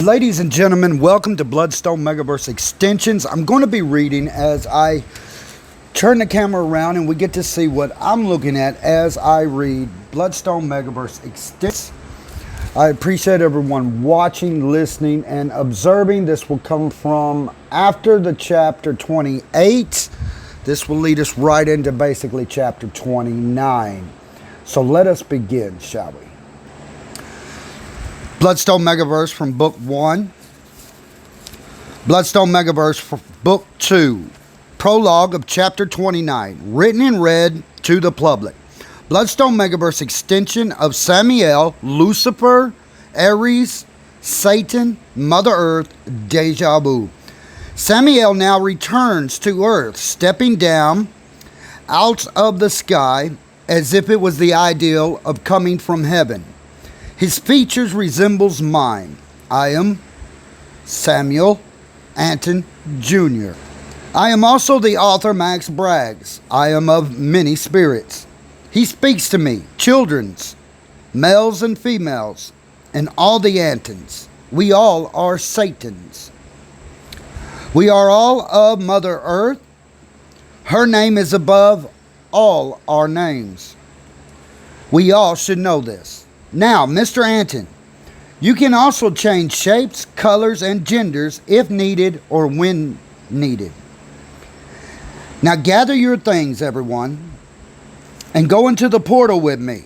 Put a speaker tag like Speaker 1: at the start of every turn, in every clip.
Speaker 1: Ladies and gentlemen, welcome to Bloodstone Megaverse Extensions. I'm going to be reading as I turn the camera around and we get to see what I'm looking at as I read Bloodstone Megaverse Extensions. I appreciate everyone watching, listening, and observing. This will come from after the chapter 28. This will lead us right into basically chapter 29. So let us begin, shall we? Bloodstone Megaverse from Book 1. Bloodstone Megaverse for Book 2. Prologue of Chapter 29. Written and read to the public. Bloodstone Megaverse extension of Samael, Lucifer, Ares, Satan, Mother Earth, Deja Vu. Samael now returns to Earth, stepping down out of the sky as if it was the ideal of coming from heaven. His features resembles mine. I am Samuel Anton Jr. I am also the author Max Braggs. I am of many spirits. He speaks to me, children's, males and females, and all the Antons. We all are Satans. We are all of Mother Earth. Her name is above all our names. We all should know this. Now, Mr. Anton, you can also change shapes, colors, and genders if needed or when needed. Now gather your things, everyone, and go into the portal with me.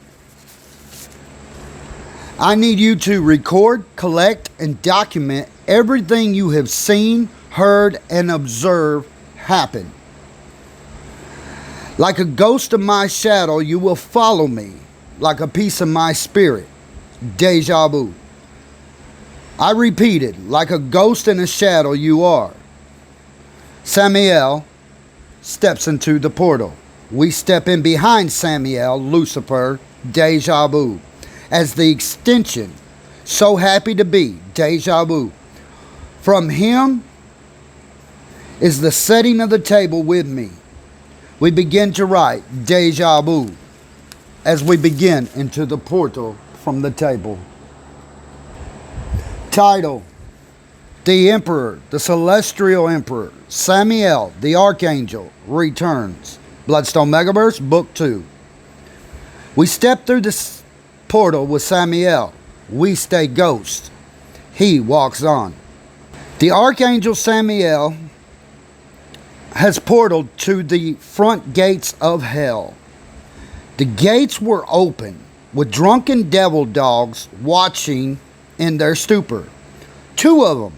Speaker 1: I need you to record, collect, and document everything you have seen, heard, and observed happen. Like a ghost of my shadow, you will follow me. Like a piece of my spirit. Deja vu. I repeated, like a ghost in a shadow you are. Samael steps into the portal. We step in behind Samael, Lucifer, Deja Vu, as the extension. So happy to be, Deja Vu. From him is the setting of the table with me. We begin to write Deja Vu as we begin into the portal from the table. Title: The Emperor, the Celestial Emperor, Samael, the Archangel, returns. Bloodstone Megaverse, Book 2. We step through this portal with Samael. We stay ghost. He walks on. The Archangel Samael has portaled to the front gates of hell. The gates were open, with drunken devil dogs watching in their stupor. Two of them.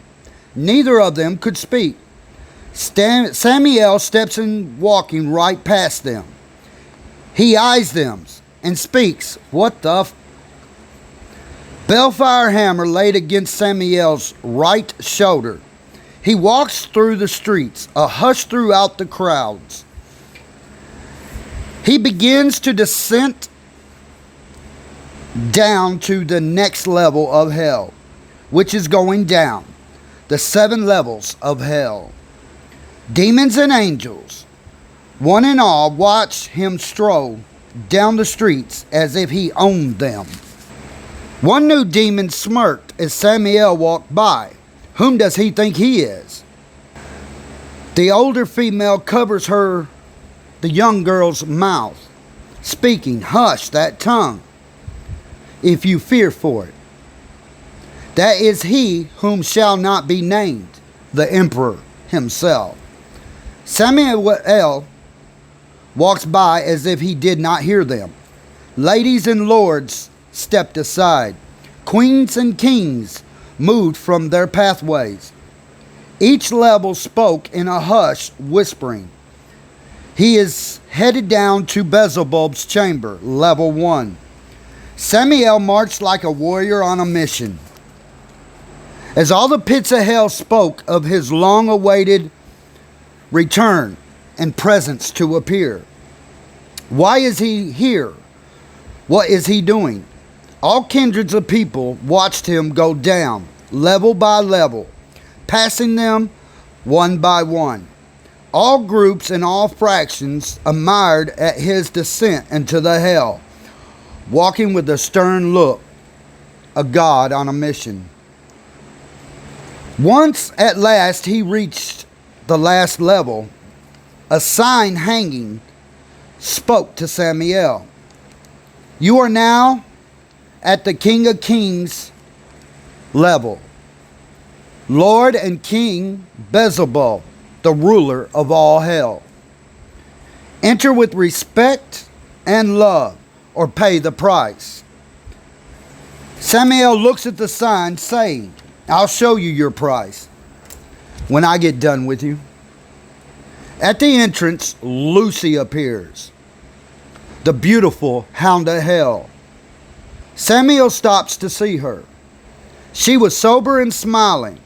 Speaker 1: Neither of them could speak. Samael steps in, walking right past them. He eyes them and speaks. What the Bellfire hammer laid against Samael's right shoulder. He walks through the streets, a hush throughout the crowds. He begins to descend down to the next level of hell, which is going down. The 7 levels of hell. Demons and angels, one and all, watch him stroll down the streets as if he owned them. One new demon smirked as Samael walked by. Whom does he think he is? The older female covers the young girl's mouth, speaking, hush that tongue, if you fear for it. That is he whom shall not be named, the emperor himself. Samael walks by as if he did not hear them. Ladies and lords stepped aside. Queens and kings moved from their pathways. Each level spoke in a hush, whispering. He is headed down to Beelzebub's chamber, level 1. Samael marched like a warrior on a mission. As all the pits of hell spoke of his long-awaited return and presence to appear. Why is he here? What is he doing? All kindreds of people watched him go down, level by level, passing them one by one. All groups and all fractions admired at his descent into the hell, walking with a stern look, a god on a mission. Once at last he reached the last level, a sign hanging spoke to Samuel. You are now at the King of Kings level. Lord and King Beelzebub, the ruler of all hell. Enter with respect and love, or pay the price. Samuel looks at the sign, saying, I'll show you your price when I get done with you. At the entrance, Lucy appears, the beautiful hound of hell. Samuel stops to see her. She was sober and smiling.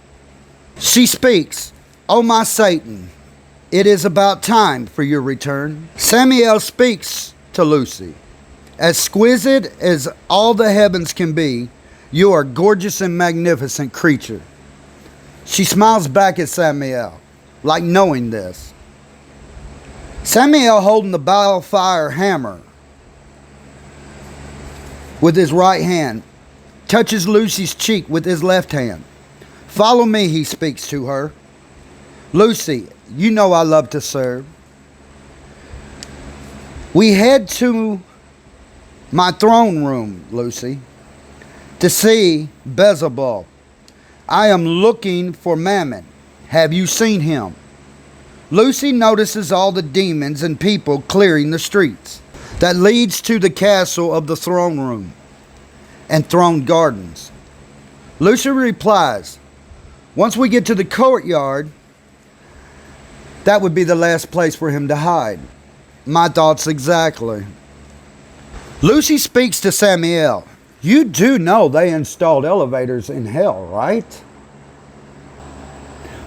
Speaker 1: She speaks, O my Satan, it is about time for your return. Samuel speaks to Lucy. As exquisite as all the heavens can be, you are a gorgeous and magnificent creature. She smiles back at Samuel, like knowing this. Samuel, holding the balefire hammer with his right hand, touches Lucy's cheek with his left hand. Follow me, he speaks to her. Lucy, you know I love to serve. We head to my throne room, Lucy, to see Beelzebub. I am looking for Mammon. Have you seen him? Lucy notices all the demons and people clearing the streets that leads to the castle of the throne room and throne gardens. Lucy replies, once we get to the courtyard, that would be the last place for him to hide. My thoughts exactly. Lucy speaks to Samuel. You do know they installed elevators in hell, right?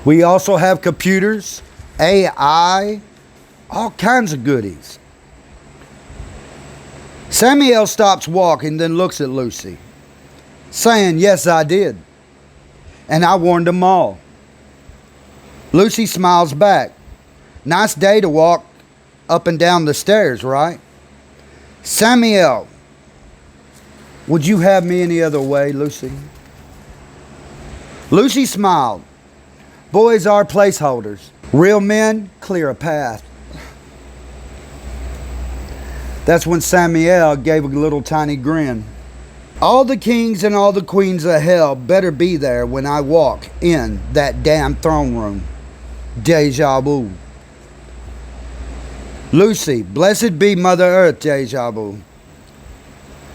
Speaker 1: We also have computers, AI, all kinds of goodies. Samuel stops walking, then looks at Lucy, saying, yes, I did. And I warned them all. Lucy smiles back. Nice day to walk up and down the stairs, right? Samuel, would you have me any other way, Lucy? Lucy smiled. Boys are placeholders. Real men clear a path. That's when Samuel gave a little tiny grin. All the kings and all the queens of hell better be there when I walk in that damn throne room. Deja vu. Lucy, blessed be Mother Earth, deja vu.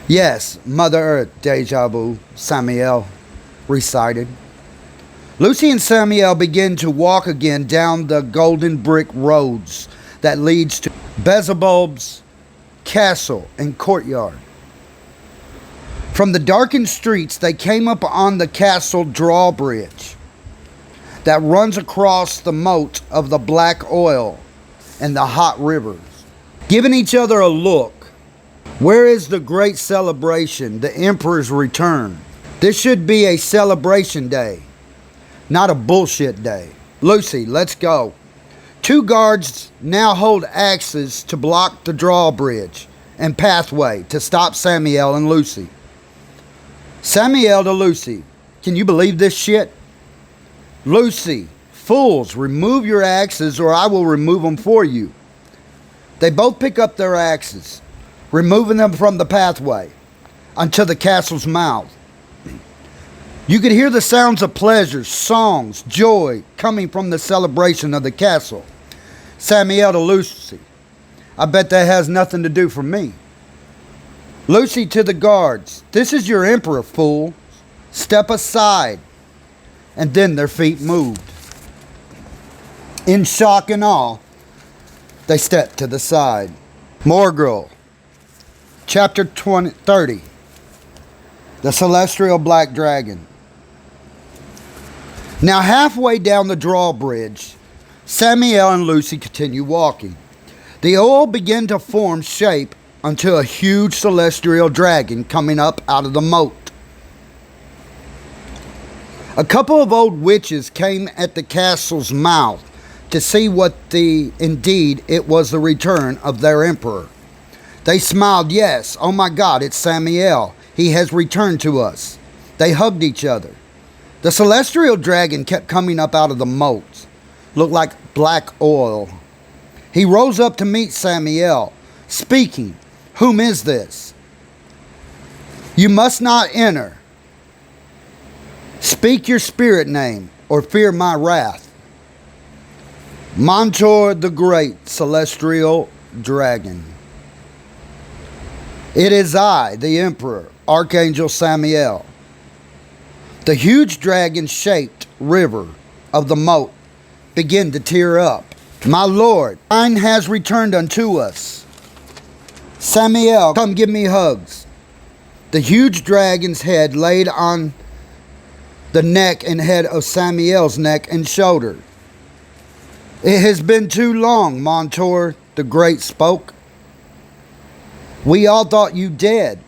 Speaker 1: Yes, Mother Earth, deja vu, Samuel recited. Lucy and Samuel begin to walk again down the golden brick roads that leads to Beelzebub's castle and courtyard. From the darkened streets, they came up on the castle drawbridge that runs across the moat of the black oil and the hot rivers. Giving each other a look. Where is the great celebration, the emperor's return? This should be a celebration day, not a bullshit day. Lucy, let's go. 2 guards now hold axes to block the drawbridge and pathway to stop Samuel and Lucy. Samuel to Lucy, can you believe this shit? Lucy, fools, remove your axes or I will remove them for you. They both pick up their axes, removing them from the pathway until the castle's mouth. You could hear the sounds of pleasure, songs, joy coming from the celebration of the castle. Samuel to Lucy, I bet that has nothing to do for me. Lucy to the guards, this is your emperor, fool. Step aside. And then their feet moved. In shock and awe, they stepped to the side. Morgul, chapter 30, the celestial black dragon. Now halfway down the drawbridge, Samuel and Lucy continue walking. The oil began to form shape until a huge celestial dragon coming up out of the moat. A couple of old witches came at the castle's mouth to see what indeed it was the return of their emperor. They smiled, yes, oh my God, it's Samuel. He has returned to us. They hugged each other. The celestial dragon kept coming up out of the moat. Looked like black oil. He rose up to meet Samael, speaking, "Whom is this? You must not enter. Speak your spirit name, or fear my wrath." Montor the great celestial dragon. "It is I, the emperor, Archangel Samael." The huge dragon-shaped river of the moat began to tear up. "My lord, thine has returned unto us. Samael, come give me hugs." The huge dragon's head laid on the neck and head of Samael's neck and shoulder. "It has been too long," Montor the Great spoke. "We all thought you dead.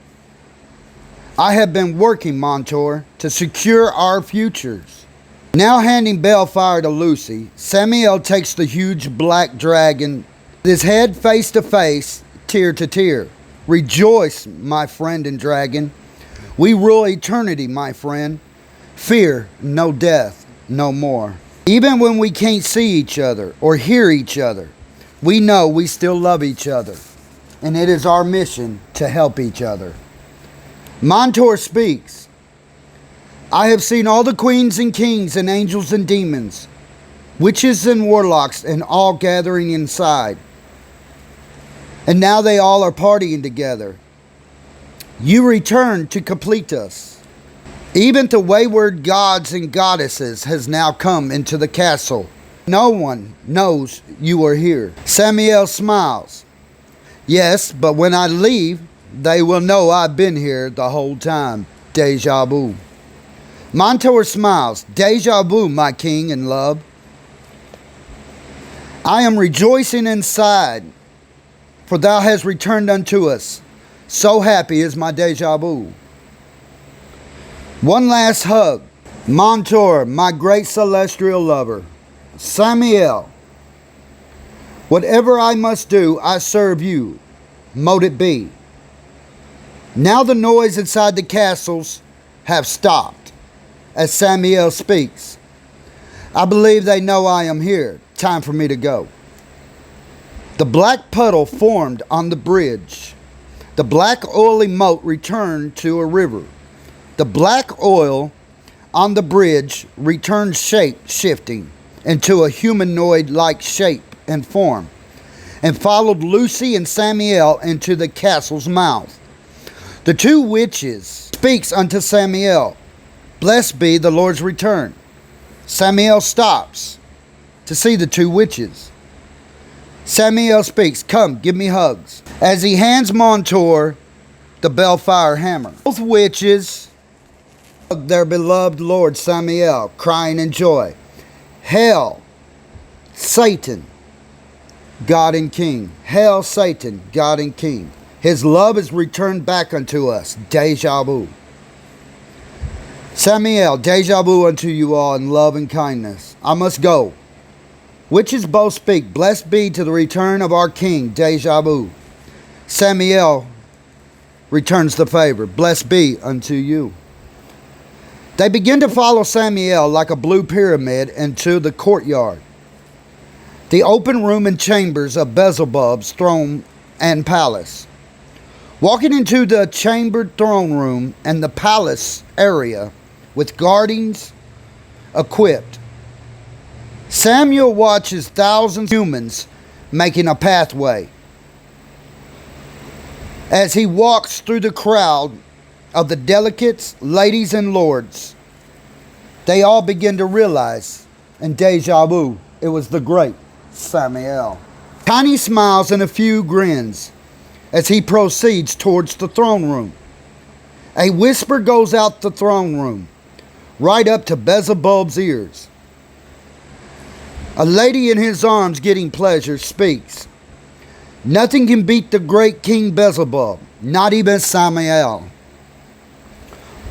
Speaker 1: I have been working, Montor, to secure our futures." Now handing Balefire to Lucy, Samael takes the huge black dragon, his head face to face, tear to tear. "Rejoice, my friend and dragon. We rule eternity, my friend. Fear no death, no more. Even when we can't see each other or hear each other, we know we still love each other, and it is our mission to help each other." Montor speaks. "I have seen all the queens and kings and angels and demons, witches and warlocks, and all gathering inside. And now they all are partying together. You return to complete us. Even the wayward gods and goddesses has now come into the castle. No one knows you are here." Samael smiles. "Yes, but when I leave, they will know I've been here the whole time. Deja vu." Montor smiles. "Deja vu, my king and love. I am rejoicing inside, for thou hast returned unto us. So happy is my deja vu." One last hug. "Montor, my great celestial lover. Samael, whatever I must do, I serve you. Mote it be." Now the noise inside the castles have stopped as Samael speaks. "I believe they know I am here. Time for me to go." The black puddle formed on the bridge. The black oily moat returned to a river. The black oil on the bridge returned shape shifting into a humanoid-like shape and form, and followed Lucy and Samael into the castle's mouth. The two witches speaks unto Samael, "Blessed be the Lord's return." Samael stops to see the two witches. Samael speaks, "Come, give me hugs," as he hands Montor the Balefire hammer. Both witches hug their beloved Lord Samael, crying in joy. "Hail, Satan, God and King. Hail, Satan, God and King. His love is returned back unto us." Deja vu. Samael, deja vu unto you all in love and kindness. I must go. Witches both speak, "Blessed be to the return of our King." Deja vu. Samael returns the favor. "Blessed be unto you." They begin to follow Samael like a blue pyramid into the courtyard, the open room and chambers of Beelzebub's throne and palace. Walking into the chambered throne room and the palace area with guardians equipped, Samuel watches thousands of humans making a pathway. As he walks through the crowd of the delegates, ladies and lords, they all begin to realize, in deja vu, it was the great Samael. Tiny smiles and a few grins as he proceeds towards the throne room. A whisper goes out the throne room, right up to Beelzebub's ears. A lady in his arms getting pleasure speaks. "Nothing can beat the great King Beelzebub, not even Samael."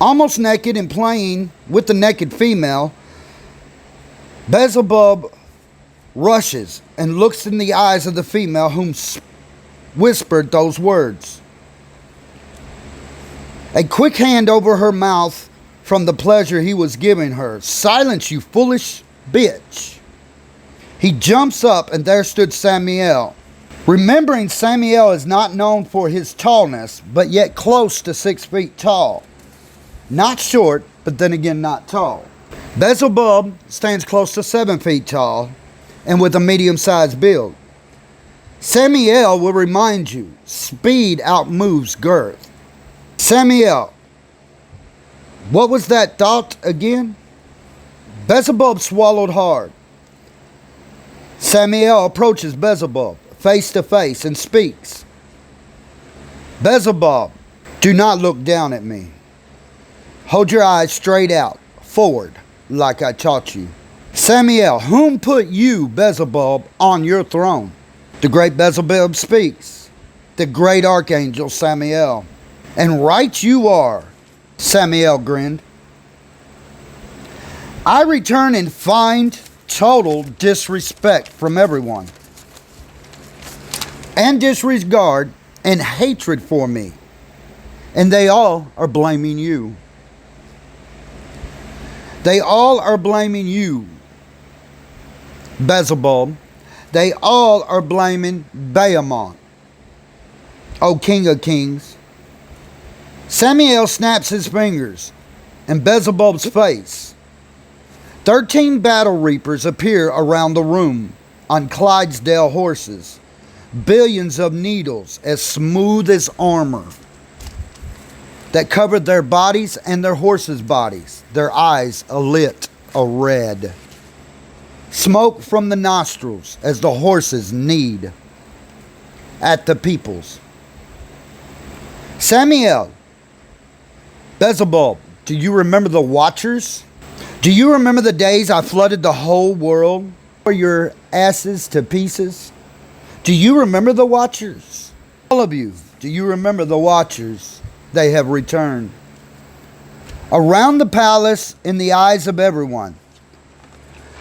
Speaker 1: Almost naked and playing with the naked female, Beelzebub rushes and looks in the eyes of the female whom whispered those words. A quick hand over her mouth from the pleasure he was giving her. "Silence, you foolish bitch." He jumps up, and there stood Samuel. Remembering Samuel is not known for his tallness, but yet close to 6 feet tall. Not short, but then again not tall. Beelzebub stands close to 7 feet tall and with a medium-sized build. Samuel will remind you, speed outmoves girth. Samuel, what was that thought again? Beelzebub swallowed hard. Samuel approaches Beelzebub face to face and speaks. "Beelzebub, do not look down at me. Hold your eyes straight out, forward, like I taught you." "Samuel, whom put you, Beelzebub, on your throne?" The great Beelzebub speaks. "The great archangel Samuel." "And right you are," Samuel grinned. "I return and find total disrespect from everyone, and disregard and hatred for me, and they all are blaming you. They all are blaming you, Beelzebub. They all are blaming Bahamut, O King of Kings." Samuel snaps his fingers in Beelzebub's face. 13 battle reapers appear around the room on Clydesdale horses, billions of needles as smooth as armor that covered their bodies and their horses' bodies, their eyes alit a red. Smoke from the nostrils as the horses neighed at the peoples. "Samuel, Beelzebub, do you remember the Watchers? Do you remember the days I flooded the whole world for your asses to pieces? Do you remember the Watchers? All of you, do you remember the Watchers? They have returned. Around the palace, in the eyes of everyone,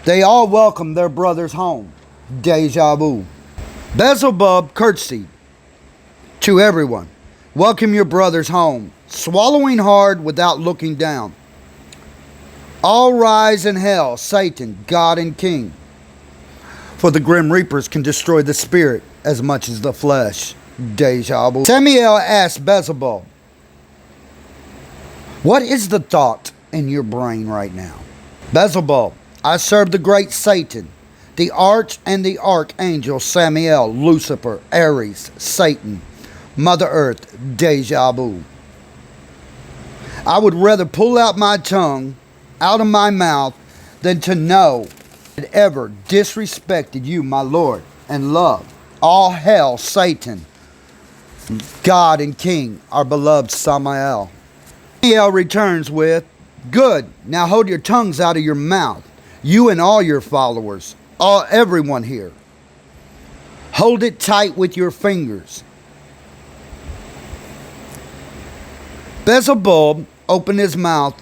Speaker 1: they all welcome their brothers home. Deja vu." Beelzebub curtsied to everyone. "Welcome your brothers home," swallowing hard without looking down. "All rise and hail Satan, God and King. For the Grim Reapers can destroy the spirit as much as the flesh." Deja vu. Samuel asked Beelzebub, "What is the thought in your brain right now?" "Beelzebub, I serve the great Satan, the arch and the archangel Samael, Lucifer, Ares, Satan, Mother Earth." Deja vu. "I would rather pull out my tongue out of my mouth than to know that ever disrespected you, my Lord and love. All hail Satan, God and King, our beloved Samael." Samuel returns with, "Good, now hold your tongues out of your mouth, you and all your followers, everyone here. Hold it tight with your fingers." Beelzebub opened his mouth,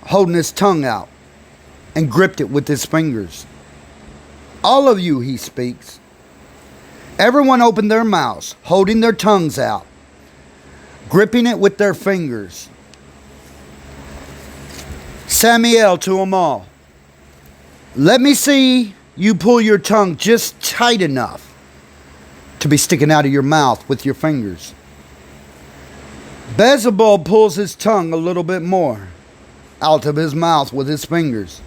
Speaker 1: holding his tongue out, and gripped it with his fingers. "All of you," he speaks. Everyone opened their mouths, holding their tongues out, gripping it with their fingers. Samuel to them all, "Let me see you pull your tongue just tight enough to be sticking out of your mouth with your fingers." Beelzebub pulls his tongue a little bit more out of his mouth with his fingers.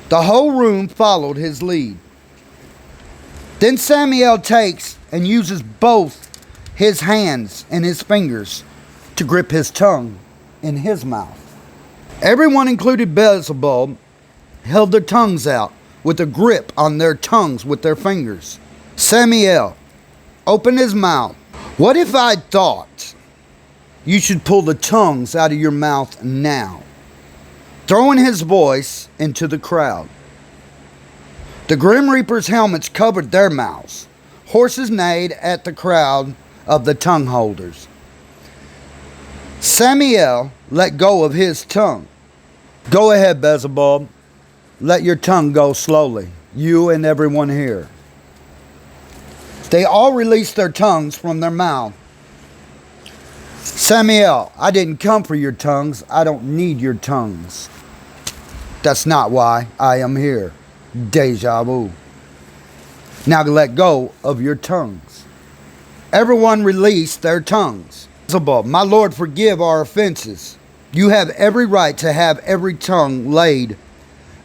Speaker 1: The whole room followed his lead. Then Samuel takes and uses both his hands and his fingers to grip his tongue in his mouth. Everyone, including Beelzebub, held their tongues out with a grip on their tongues with their fingers. Samuel opened his mouth. "What if I thought you should pull the tongues out of your mouth now?" Throwing his voice into the crowd. The Grim Reaper's helmets covered their mouths. Horses neighed at the crowd of the tongue holders. Samuel let go of his tongue. "Go ahead, Beelzebub. Let your tongue go slowly, you and everyone here." They all released their tongues from their mouth. Samuel, I didn't come for your tongues. I don't need your tongues. That's not why I am here. Deja vu. Now let go of your tongues. Everyone release their tongues. Beelzebub, my Lord, forgive our offenses. You have every right to have every tongue laid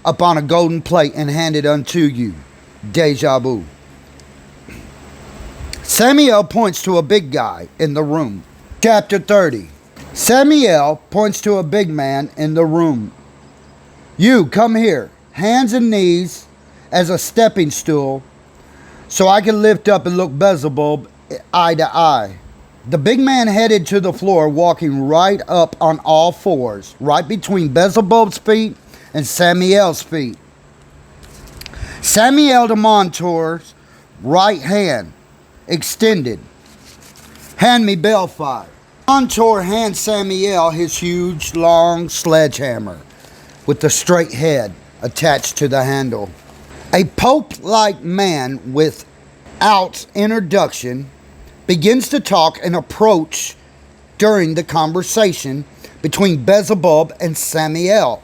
Speaker 1: upon a golden plate and handed unto you. Deja vu. Samuel points to a big guy in the room. Chapter 30. Samuel points to a big man in the room. You, come here, hands and knees as a stepping stool, so I can lift up and look Beelzebub eye to eye. The big man headed to the floor, walking right up on all fours, right between Beelzebub's feet and Samuel's feet. Samuel the Montour's right hand extended. Hand me Balefire. Montour hands Samuel his huge, long sledgehammer with the straight head attached to the handle. A pope-like man without introduction begins to talk and approach during the conversation between Beelzebub and Samuel,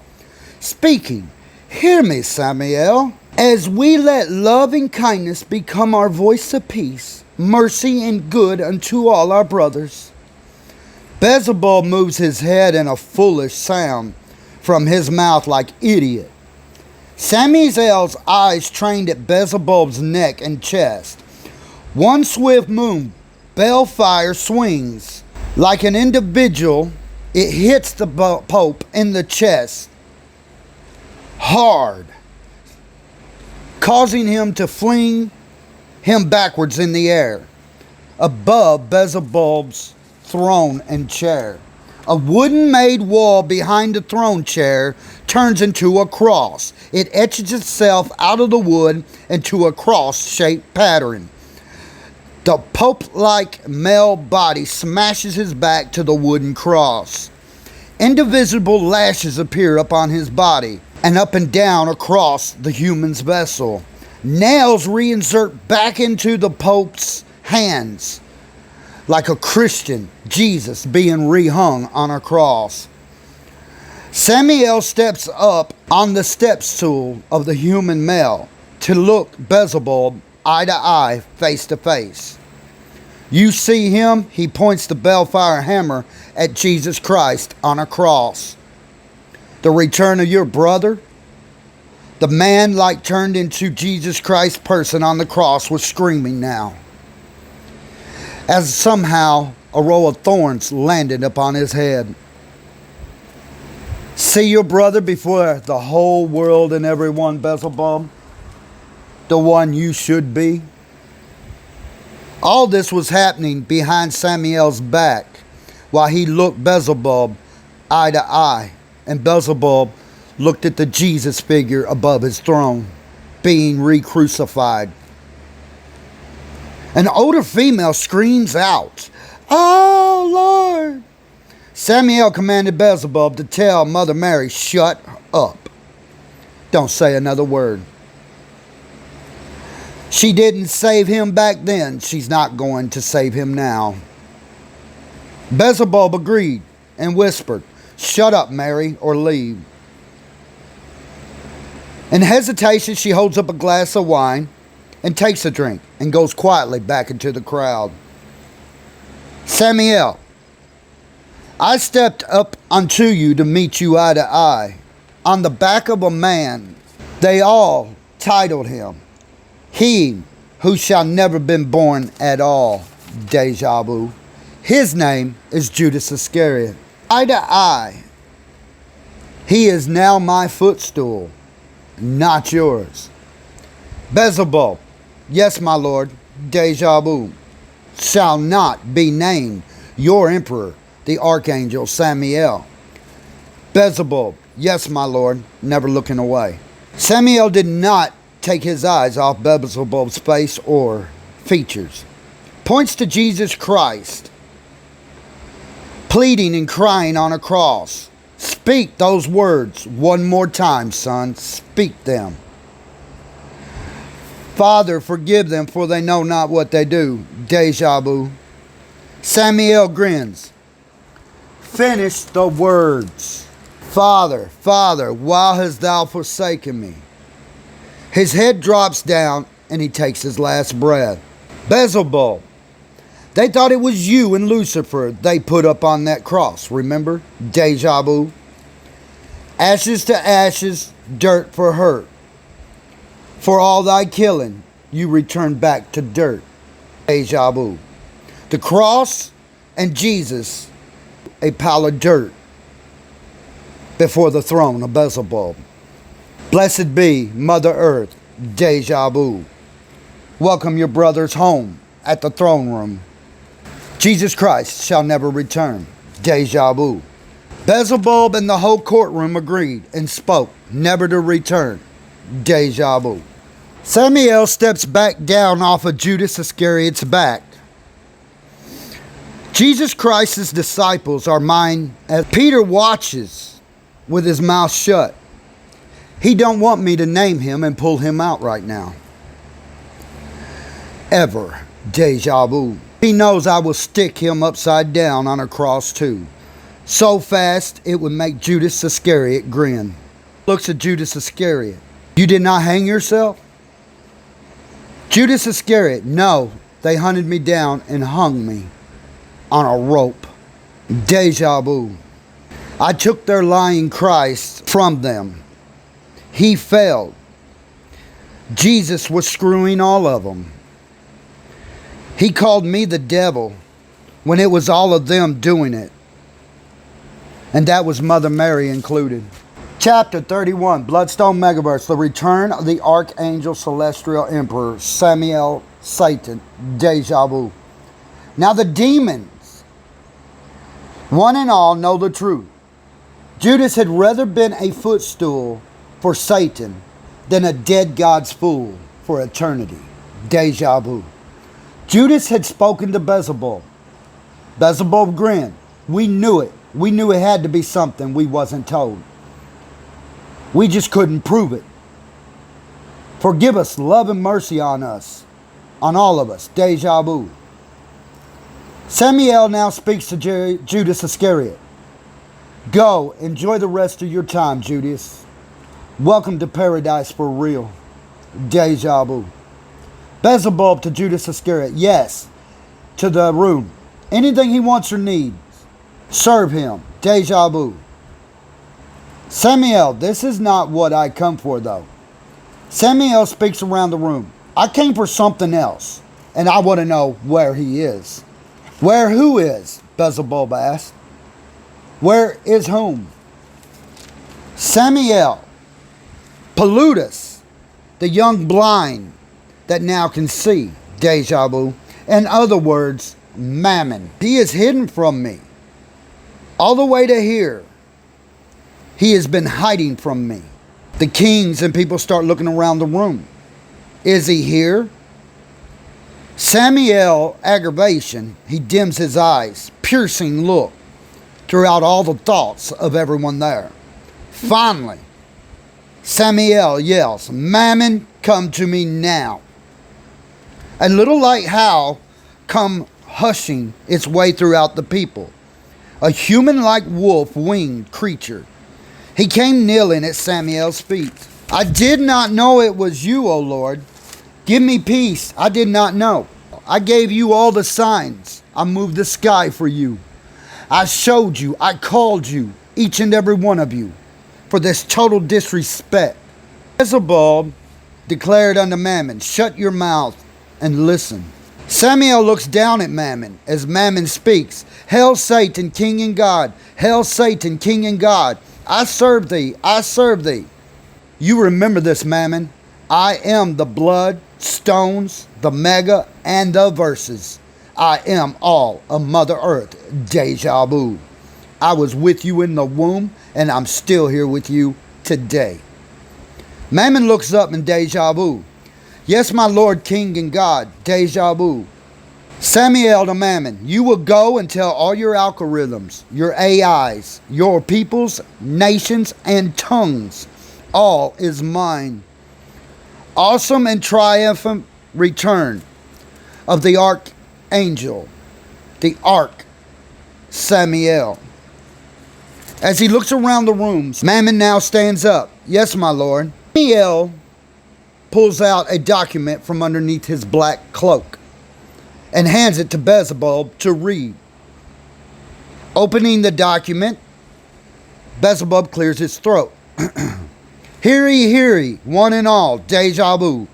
Speaker 1: speaking, "Hear me, Samuel, as we let love and kindness become our voice of peace, mercy and good unto all our brothers." Beelzebub moves his head in a foolish sound from his mouth like idiot. Samuel's eyes trained at Beelzebub's neck and chest. One swift move, Balefire swings. Like an individual, it hits the Pope in the chest hard, causing him to fling him backwards in the air, above Beelzebub's throne and chair. A wooden-made wall behind the throne chair turns into a cross. It etches itself out of the wood into a cross-shaped pattern. The Pope-like male body smashes his back to the wooden cross. Indivisible lashes appear upon his body and up and down across the human's vessel. Nails reinsert back into the Pope's hands, like a Christian Jesus being rehung on a cross. Samuel steps up on the step stool of the human male to look Beelzebub eye to eye, face to face. You see him? He points the Balefire hammer at Jesus Christ on a cross. The return of your brother? The man like turned into Jesus Christ's person on the cross was screaming now, as somehow a row of thorns landed upon his head. See your brother before the whole world and everyone, Beelzebub, the one you should be. All this was happening behind Samuel's back while he looked Beelzebub eye to eye, and Beelzebub looked at the Jesus figure above his throne, being re-crucified. An older female screams out, "Oh, Lord!" Samuel commanded Beelzebub to tell Mother Mary, "Shut up. Don't say another word. She didn't save him back then. She's not going to save him now." Beelzebub agreed and whispered, "Shut up, Mary, or leave." In hesitation, she holds up a glass of wine and takes a drink and goes quietly back into the crowd. "Samuel, I stepped up unto you to meet you eye to eye. On the back of a man, they all titled him, He Who Shall Never Been Born at All." Deja vu. His name is Judas Iscariot. Eye to eye. He is now my footstool, not yours. Beelzebub, yes, my lord, Deja vu, shall not be named your emperor, the archangel Samuel. Beelzebub, yes, my lord, never looking away. Samuel did not take his eyes off Beelzebub's face or features. Points to Jesus Christ, pleading and crying on a cross. Speak those words one more time, son. Speak them. Father, forgive them, for they know not what they do. Deja vu. Samuel grins. finish the words. Father, Father, why hast thou forsaken me? His head drops down and he takes his last breath. Beelzebub. They thought it was you and Lucifer they put up on that cross, remember? Deja vu. Ashes to ashes, dirt for hurt. For all thy killing, you return back to dirt. Deja vu. The cross and Jesus, a pile of dirt before the throne of Beelzebub. Blessed be Mother Earth. Deja vu. Welcome your brothers home at the throne room. Jesus Christ shall never return. Deja vu. Beelzebub and the whole courtroom agreed and spoke never to return. Deja vu. Samuel steps back down off of Judas Iscariot's back. Jesus Christ's disciples are mine as Peter watches with his mouth shut. He don't want me to name him and pull him out right now. Ever. Deja vu. He knows I will stick him upside down on a cross too. So fast it would make Judas Iscariot grin. Looks at Judas Iscariot. You did not hang yourself? Judas Iscariot, no, they hunted me down and hung me on a rope. Deja vu. I took their lying Christ from them. He failed. Jesus was screwing all of them. He called me the devil when it was all of them doing it. And that was Mother Mary included. Chapter 31, Bloodstone Megaverse, the return of the Archangel Celestial Emperor, Samuel, Satan, Deja vu. Now the demons, one and all, know the truth. Judas had rather been a footstool for Satan than a dead God's fool for eternity. Deja vu. Judas had spoken to Beelzebub. Beelzebub grinned. We knew it. We knew it had to be something we wasn't told. We just couldn't prove it. Forgive us, love and mercy on us, on all of us. Deja vu. Samuel now speaks to Judas Iscariot. Go, enjoy the rest of your time, Judas. Welcome to paradise for real. Deja vu. Beelzebub to Judas Iscariot. Yes, to the room. Anything he wants or needs, serve him. Deja vu. Samuel, this is not what I come for, though. Samuel speaks around the room. I came for something else, and I want to know where he is. Where who is? Beelzebub asked. Where is whom? Samuel, Plutus, the young blind that now can see. Deja vu. In other words, Mammon. He is hidden from me. All the way to here. He has been hiding from me. The kings and people start looking around the room. Is he here? Samuel, aggravation, he dims his eyes, piercing look throughout all the thoughts of everyone there. Finally, Samuel yells, Mammon, come to me now. A little light howl come hushing its way throughout the people. A human-like wolf-winged creature. He came kneeling at Samuel's feet. I did not know it was you, O Lord. Give me peace. I did not know. I gave you all the signs. I moved the sky for you. I showed you. I called you, each and every one of you, for this total disrespect. Beelzebub declared unto Mammon, shut your mouth and listen. Samuel looks down at Mammon as Mammon speaks. Hail Satan, king and God. Hail Satan, king and God. I serve thee. I serve thee. You remember this, Mammon. I am the blood, stones, the mega, and the verses. I am all of Mother Earth. Deja vu. I was with you in the womb, and I'm still here with you today. Mammon looks up in deja vu. Yes, my Lord, King and God. Deja vu. Samuel to Mammon, you will go and tell all your algorithms, your AIs, your peoples, nations, and tongues. All is mine. Awesome and triumphant return of the Archangel, the Ark, Samuel. As he looks around the rooms, Mammon now stands up. Yes, my lord. Samael pulls out a document from underneath his black cloak and hands it to Beelzebub to read. Opening the document, Beelzebub clears his throat. Hear ye, one and all, deja vu.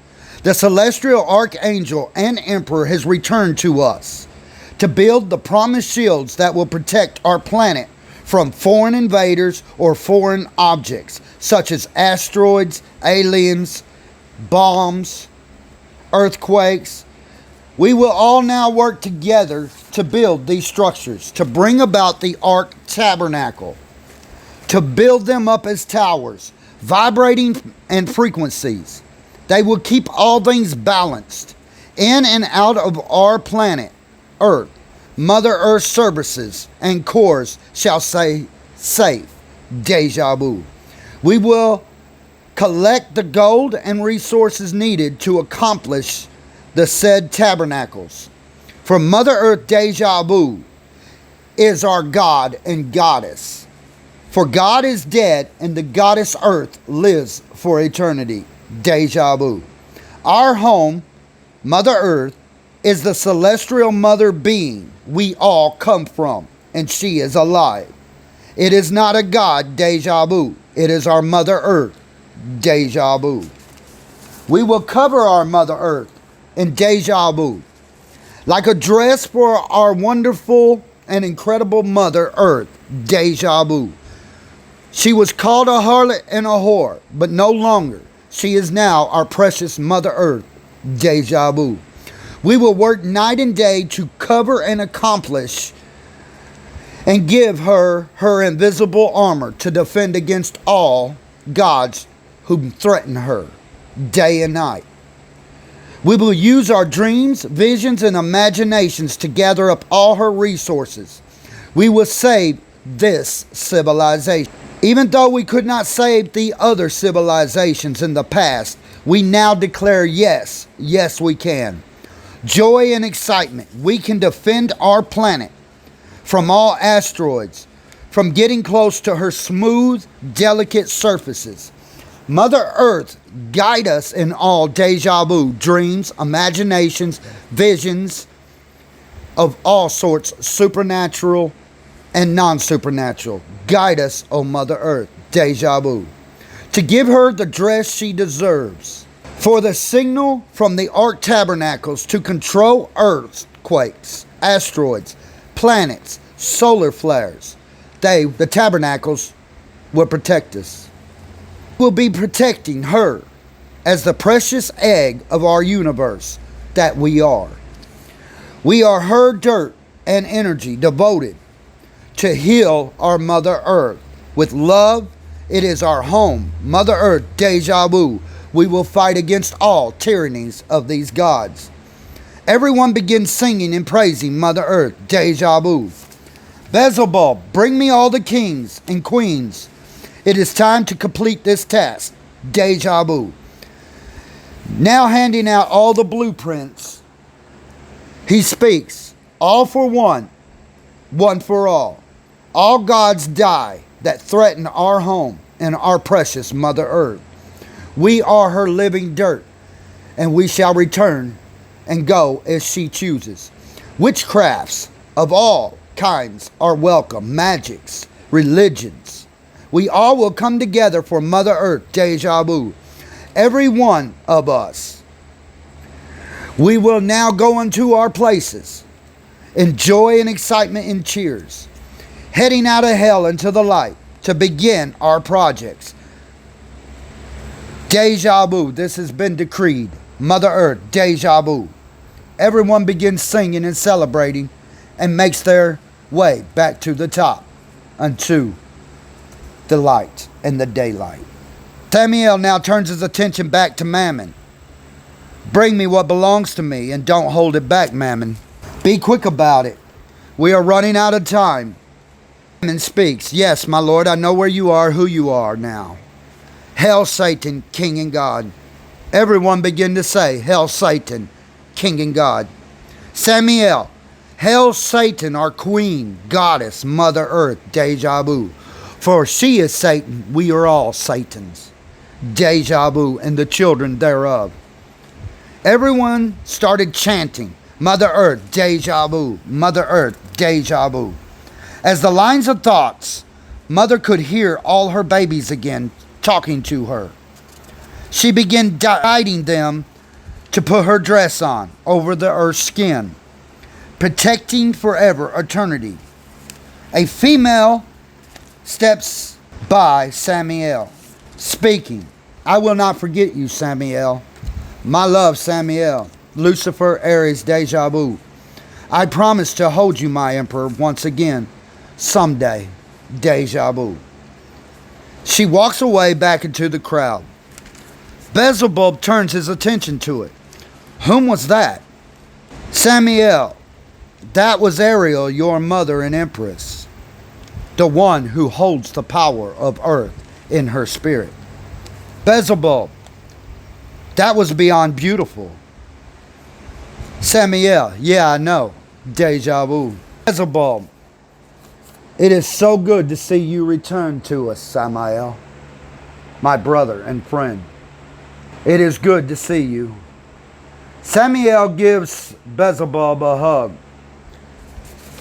Speaker 1: The celestial archangel and emperor has returned to us to build the promised shields that will protect our planet from foreign invaders or foreign objects, such as asteroids, aliens, bombs, earthquakes. We will all now work together to build these structures, to bring about the Ark Tabernacle, to build them up as towers, vibrating and frequencies. They will keep all things balanced in and out of our planet, Earth. Mother Earth services and cores shall say safe. Deja vu. We will collect the gold and resources needed to accomplish the said tabernacles. For Mother Earth, deja vu, is our God and Goddess. For God is dead and the Goddess Earth lives for eternity. Deja vu. Our home, Mother Earth, is the celestial mother being we all come from, and she is alive. It is not a god, deja vu. It is our Mother Earth, deja vu. We will cover our Mother Earth in deja vu, like a dress for our wonderful and incredible Mother Earth, deja vu. She was called a harlot and a whore, but no longer. She is now our precious Mother Earth, deja vu. We will work night and day to cover and accomplish and give her her invisible armor to defend against all gods who threaten her day and night. We will use our dreams, visions, and imaginations to gather up all her resources. We will save this civilization. Even though we could not save the other civilizations in the past, we now declare yes, yes we can. Joy and excitement. We can defend our planet from all asteroids, from getting close to her smooth, delicate surfaces. Mother Earth, guide us in all deja vu, dreams, imaginations, visions of all sorts, supernatural and non-supernatural. Guide us, O Mother Earth, deja vu, to give her the dress she deserves. For the signal from the Ark Tabernacles to control earthquakes, asteroids, planets, solar flares. The tabernacles, will protect us. We'll be protecting her as the precious egg of our universe that we are. We are her dirt and energy devoted to heal our Mother Earth. With love, it is our home, Mother Earth, deja vu. We will fight against all tyrannies of these gods. Everyone begins singing and praising Mother Earth, deja vu. Beelzebub, bring me all the kings and queens. It is time to complete this task, deja vu. Now handing out all the blueprints, he speaks, all for one, one for all. All gods die that threaten our home and our precious Mother Earth. We are her living dirt, and we shall return and go as she chooses. Witchcrafts of all kinds are welcome, magics, religions. We all will come together for Mother Earth, deja vu. Every one of us. We will now go into our places, in joy and excitement and cheers, heading out of hell into the light to begin our projects. Deja vu, this has been decreed. Mother Earth, deja vu. Everyone begins singing and celebrating and makes their way back to the top unto the light and the daylight. Samael now turns his attention back to Mammon. Bring me what belongs to me and don't hold it back, Mammon. Be quick about it. We are running out of time. Mammon speaks. Yes, my lord, I know where you are, who you are now. Hail Satan, King and God. Everyone begin to say, Hail Satan, King and God. Samael, hail Satan, our Queen, Goddess, Mother Earth, deja vu. For she is Satan, we are all Satans. Deja vu and the children thereof. Everyone started chanting, Mother Earth, deja vu, Mother Earth, deja vu. As the lines of thoughts, Mother could hear all her babies again talking to her. She began guiding them to put her dress on over the earth's skin, protecting forever eternity. A female steps by Samael, speaking, I will not forget you, Samael. My love, Samael. Lucifer, Aries, deja vu. I promise to hold you, my emperor, once again, someday, deja vu. She walks away back into the crowd. Beelzebub turns his attention to it. Whom was that? Samael. That was Ariel, your mother and empress, the one who holds the power of earth in her spirit. Beelzebub. That was beyond beautiful. Samael. Yeah, I know. Deja vu. Beelzebub. It is so good to see you return to us, Samael, my brother and friend. It is good to see you. Samael gives Beelzebub a hug,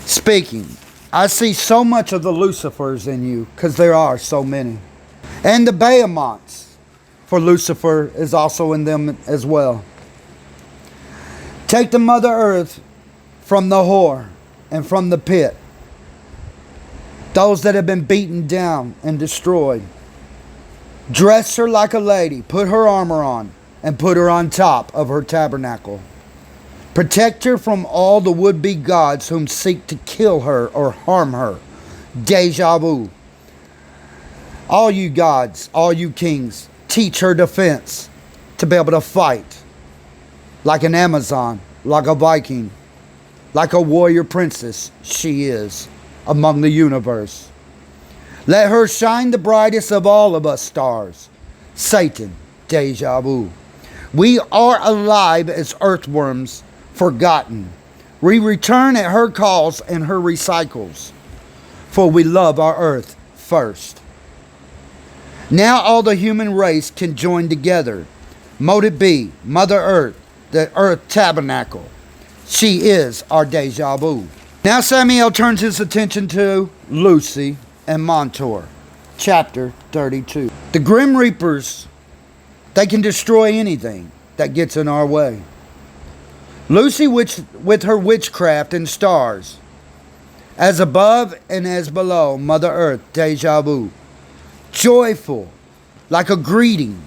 Speaker 1: speaking, I see so much of the Lucifers in you, because there are so many. And the Behemoths, for Lucifer is also in them as well. Take the Mother Earth from the whore and from the pit, those that have been beaten down and destroyed. Dress her like a lady, put her armor on, and put her on top of her tabernacle. Protect her from all the would-be gods whom seek to kill her or harm her. Deja vu. All you gods, all you kings, teach her defense to be able to fight like an Amazon, like a Viking, like a warrior princess she is among the universe. Let her shine the brightest of all of us stars. Satan, deja vu. We are alive as earthworms, forgotten. We return at her calls and her recycles, for we love our earth first. Now all the human race can join together. Mote it be, Mother Earth, the earth tabernacle. She is our deja vu. Now Samael turns his attention to Lucy and Montour. Chapter 32. The Grim Reapers, they can destroy anything that gets in our way. Lucy with her witchcraft and stars. As above and as below, Mother Earth, deja vu. Joyful, like a greeting.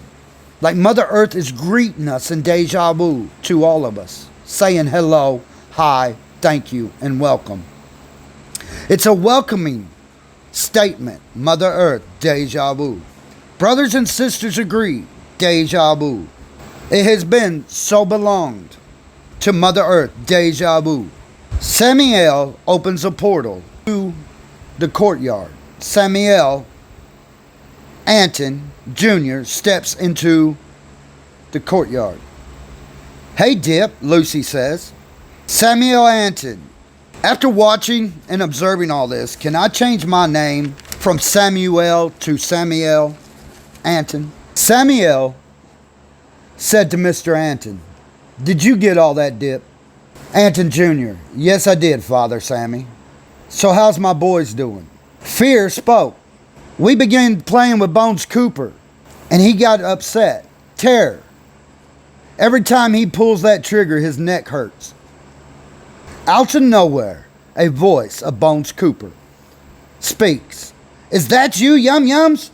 Speaker 1: Like Mother Earth is greeting us in deja vu to all of us. Saying hello, hi, thank you, and welcome. It's a welcoming statement. Mother Earth, deja vu. Brothers and sisters agree, deja vu. It has been so belonged to Mother Earth, deja vu. Samael opens a portal to the courtyard. Samael Anton Jr. steps into the courtyard. Hey Dip, Lucy says. Samuel Anton. After watching and observing all this, can I change my name from Samuel to Samuel Anton? Samuel said to Mr. Anton, did you get all that, Dip? Anton Jr. Yes, I did, Father Sammy. So how's my boys doing? Fear spoke. We began playing with Bones Cooper, and he got upset. Terror. Every time he pulls that trigger, his neck hurts. Out of nowhere, a voice of Bones Cooper speaks. Is that you, Yum Yums?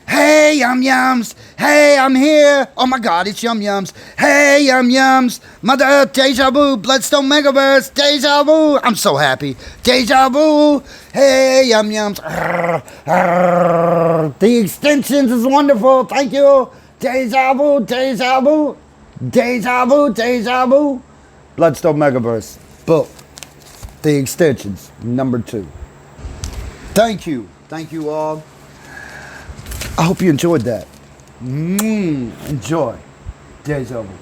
Speaker 1: Hey, Yum Yums. Hey, I'm here. Oh my God, it's Yum Yums. Hey, Yum Yums. Mother Earth, deja vu. Bloodstone Megaverse, deja vu. I'm so happy. Deja vu. Hey, Yum Yums. The extensions is wonderful. Thank you. Deja vu, deja vu. Deja vu, deja vu. Bloodstone Megaverse book. The extensions, number 2. Thank you. Thank you all. I hope you enjoyed that. Enjoy. Deja vu.